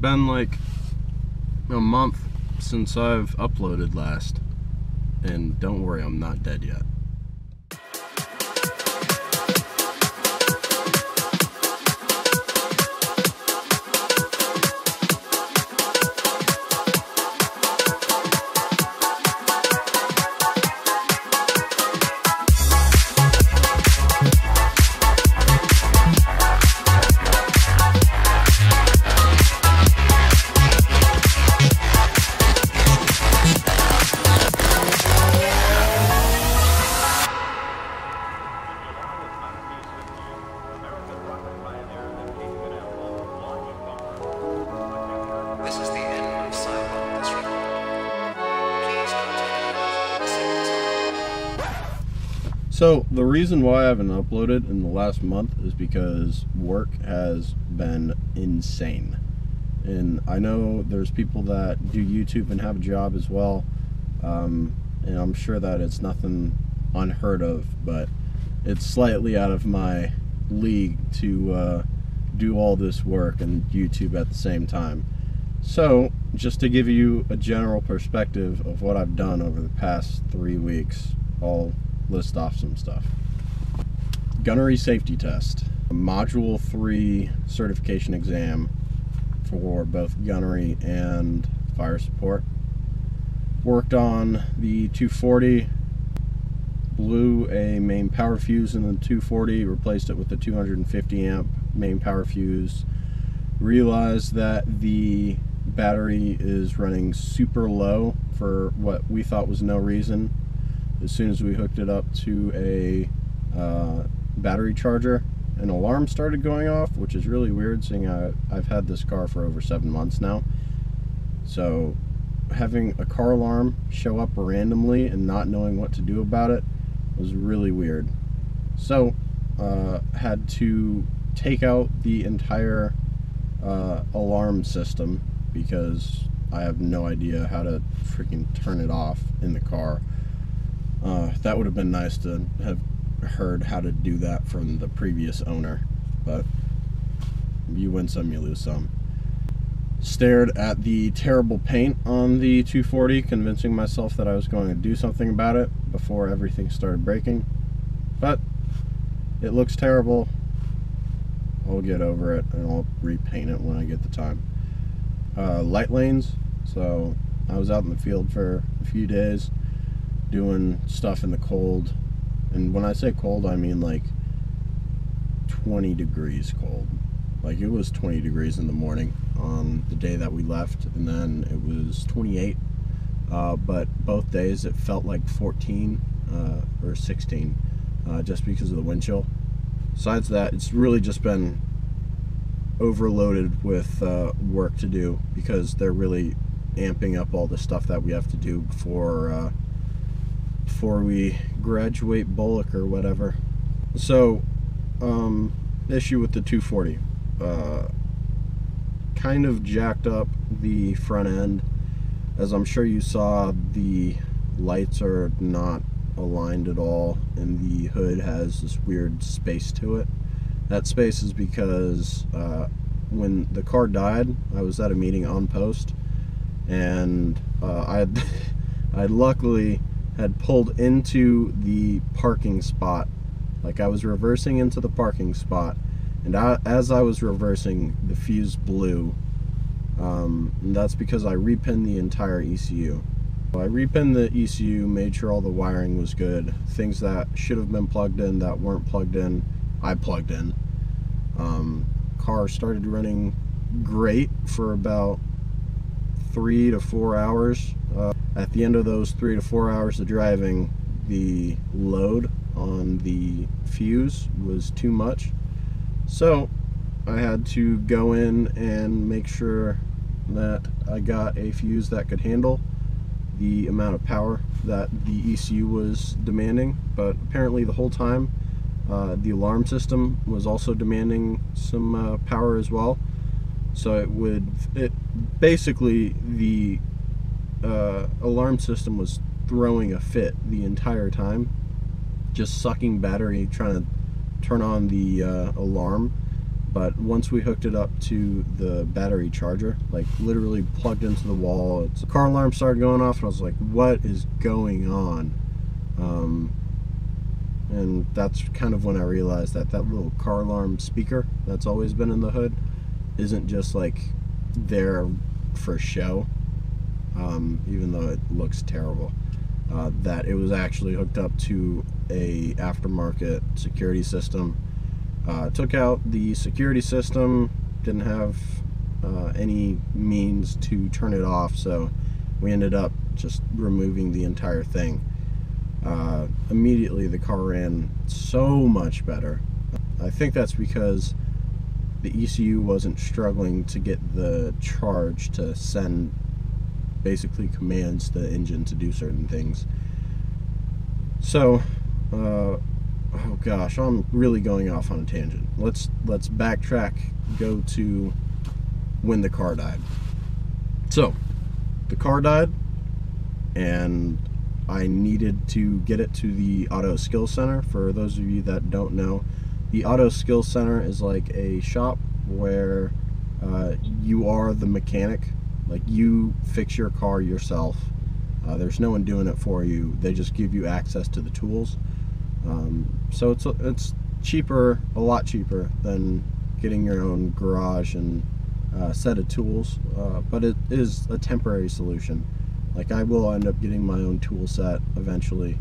been like a month since I've uploaded last. And don't worry, I'm not dead yet. This is the end of Cyber this record. Please continue the second. So the reason why I haven't uploaded in the last month is because work has been insane. And I know there's people that do YouTube and have a job as well. And I'm sure that it's nothing unheard of, but it's slightly out of my league to do all this work and YouTube at the same time. So, just to give you a general perspective of what I've done over the past 3 weeks, I'll list off some stuff. Gunnery safety test, Module 3 certification exam for both gunnery and fire support. Worked on the 240, blew a main power fuse in the 240, replaced it with the 250 amp main power fuse. Realized that the battery is running super low for what we thought was no reason. As soon as we hooked it up to a battery charger, an alarm started going off, which is really weird seeing I've had this car for over 7 months now. So having a car alarm show up randomly and not knowing what to do about it was really weird. So had to take out the entire alarm system because I have no idea how to freaking turn it off in the car. That would have been nice to have heard how to do that from the previous owner, but you win some, you lose some. Stared at the terrible paint on the 240, convincing myself that I was going to do something about it before everything started breaking, but it looks terrible. I'll get over it and I'll repaint it when I get the time. Light lanes, so I was out in the field for a few days doing stuff in the cold, and when I say cold I mean like 20 degrees cold. Like it was 20 degrees in the morning on the day that we left, and then it was 28, but both days it felt like 14 or 16 just because of the wind chill. Besides that, it's really just been overloaded with work to do because they're really amping up all the stuff that we have to do before we graduate Bullock or whatever. So, issue with the 240. Kind of jacked up the front end. As I'm sure you saw, the lights are not aligned at all, and the hood has this weird space to it. That space is because when the car died, I was at a meeting on post, and I luckily had pulled into the parking spot. Like I was reversing into the parking spot, and as I was reversing, the fuse blew, and that's because I repinned the entire ECU. I repinned the ECU, made sure all the wiring was good. Things that should have been plugged in that weren't plugged in, I plugged in. Car started running great for about 3 to 4 hours. At the end of those 3 to 4 hours of driving, the load on the fuse was too much. So I had to go in and make sure that I got a fuse that could handle the amount of power that the ECU was demanding. But apparently the whole time the alarm system was also demanding some power as well. So basically the alarm system was throwing a fit the entire time, just sucking battery, trying to turn on the alarm. But once we hooked it up to the battery charger, like literally plugged into the wall, the car alarm started going off, and I was like, what is going on? And that's kind of when I realized that that little car alarm speaker that's always been in the hood isn't just like there for show, even though it looks terrible. That it was actually hooked up to a aftermarket security system. Took out the security system, didn't have any means to turn it off, so we ended up just removing the entire thing. Immediately the car ran so much better. I think that's because the ECU wasn't struggling to get the charge to send basically commands to the engine to do certain things. So oh gosh, I'm really going off on a tangent. Let's backtrack, go to when the car died. So the car died, and I needed to get it to the Auto Skill Center. For those of you that don't know, the Auto Skill Center is like a shop where you are the mechanic. Like, you fix your car yourself. There's no one doing it for you. They just give you access to the tools. So it's cheaper, a lot cheaper than getting your own garage and set of tools, but it is a temporary solution. Like, I will end up getting my own tool set eventually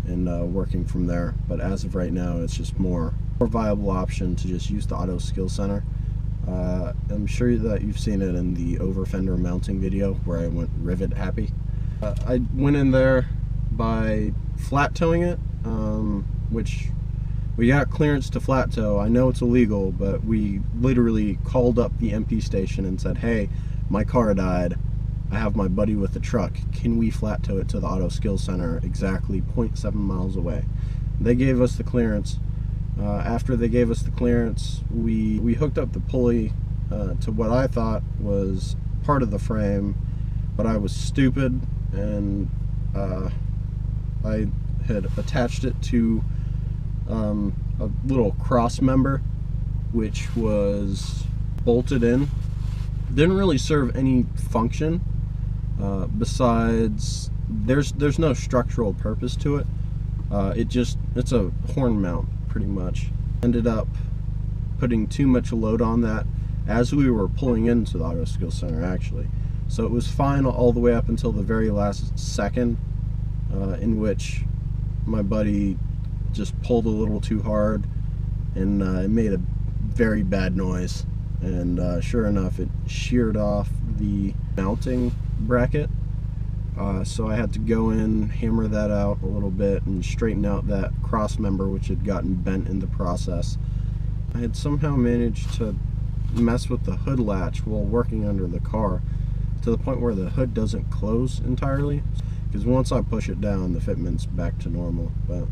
and working from there, but as of right now, it's just more viable option to just use the Auto Skill Center. I'm sure that you've seen it in the over fender mounting video where I went rivet happy. I went in there by flat towing it, which we got clearance to flat tow. I know it's illegal, but we literally called up the MP station and said, hey, my car died. I have my buddy with the truck. Can we flat tow it to the Auto Skill Center exactly 0.7 miles away? They gave us the clearance. After they gave us the clearance, we hooked up the pulley to what I thought was part of the frame, but I was stupid, and I had attached it to a little cross member which was bolted in. Didn't really serve any function besides there's no structural purpose to it. It's a horn mount pretty much. Ended up putting too much load on that as we were pulling into the Auto Skill Center, actually. So it was fine all the way up until the very last second, in which my buddy just pulled a little too hard, and it made a very bad noise. And sure enough, it sheared off the mounting bracket. So I had to go in, hammer that out a little bit, and straighten out that cross member, which had gotten bent in the process. I had somehow managed to mess with the hood latch while working under the car, to the point where the hood doesn't close entirely, because once I push it down, the fitment's back to normal. But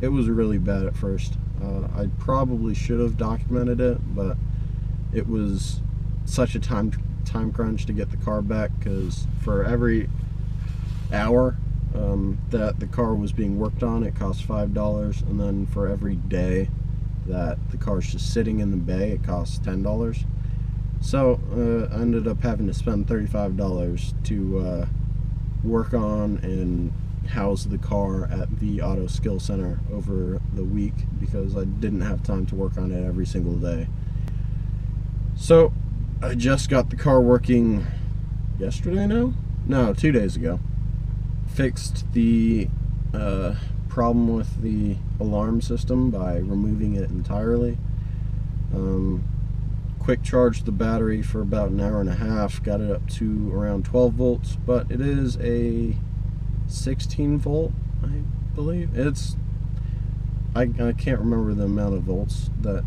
it was really bad at first. I probably should have documented it, but it was such a time crunch to get the car back, because for every hour that the car was being worked on, it cost $5, and then for every day that the car's just sitting in the bay, it costs $10. So I ended up having to spend $35 to work on and house the car at the Auto Skill Center over the week, because I didn't have time to work on it every single day. So I just got the car working yesterday now? No, 2 days ago. Fixed the problem with the alarm system by removing it entirely. Quick charged the battery for about an hour and a half, got it up to around 12 volts, but it is a 16 volt, I believe. I can't remember the amount of volts that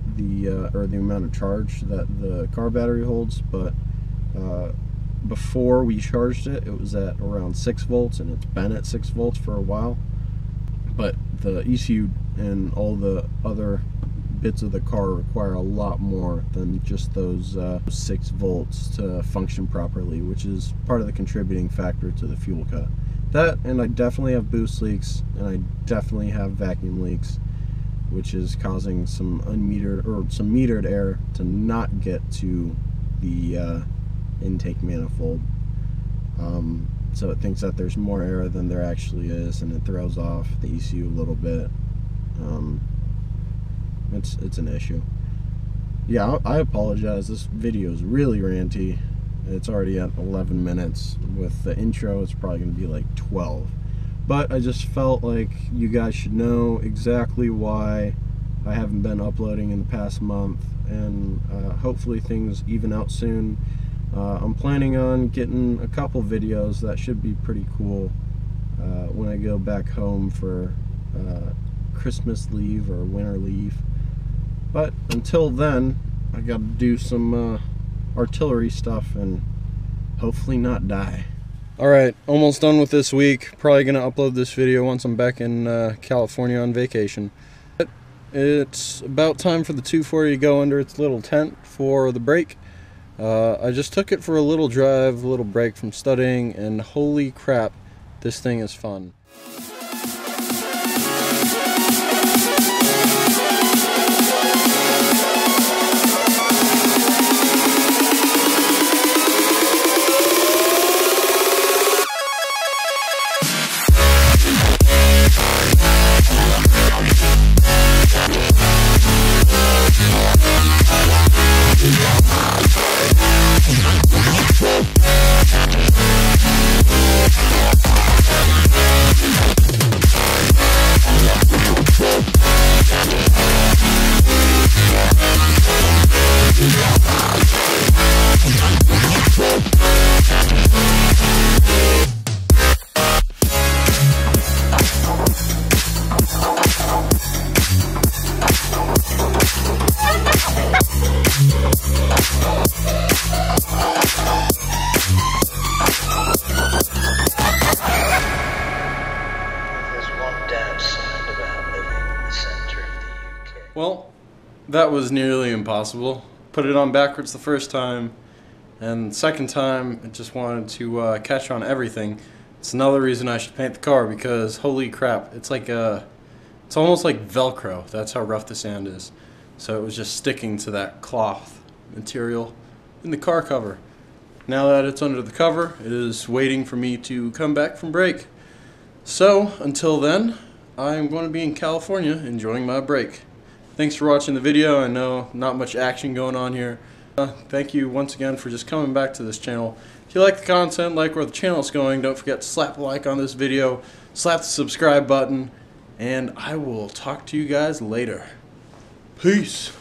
or the amount of charge that the car battery holds, but before we charged it, it was at around 6 volts, and it's been at 6 volts for a while. But the ECU and all the other bits of the car require a lot more than just those 6 volts to function properly, which is part of the contributing factor to the fuel cut. That, and I definitely have boost leaks, and I definitely have vacuum leaks, which is causing some unmetered or some metered air to not get to the intake manifold. So it thinks that there's more air than there actually is, and it throws off the ECU a little bit. It's an issue. Yeah, I apologize. This video is really ranty. It's already at 11 minutes. With the intro, it's probably going to be like 12. But I just felt like you guys should know exactly why I haven't been uploading in the past month, and hopefully things even out soon. I'm planning on getting a couple videos that should be pretty cool when I go back home for Christmas leave or winter leave. But until then, I gotta do some artillery stuff and hopefully not die. Alright, almost done with this week. Probably gonna upload this video once I'm back in California on vacation. But it's about time for the 240 to go under its little tent for the break. I just took it for a little drive, a little break from studying, and holy crap, this thing is fun. Well, that was nearly impossible. Put it on backwards the first time, and the second time it just wanted to catch on everything. It's another reason I should paint the car, because holy crap, it's like it's almost like Velcro. That's how rough the sand is. So it was just sticking to that cloth material in the car cover. Now that it's under the cover, it is waiting for me to come back from break. So until then, I'm going to be in California enjoying my break. Thanks for watching the video. I know not much action going on here. Thank you once again for just coming back to this channel. If you like the content, like where the channel is going, don't forget to slap a like on this video, slap the subscribe button, and I will talk to you guys later. Peace.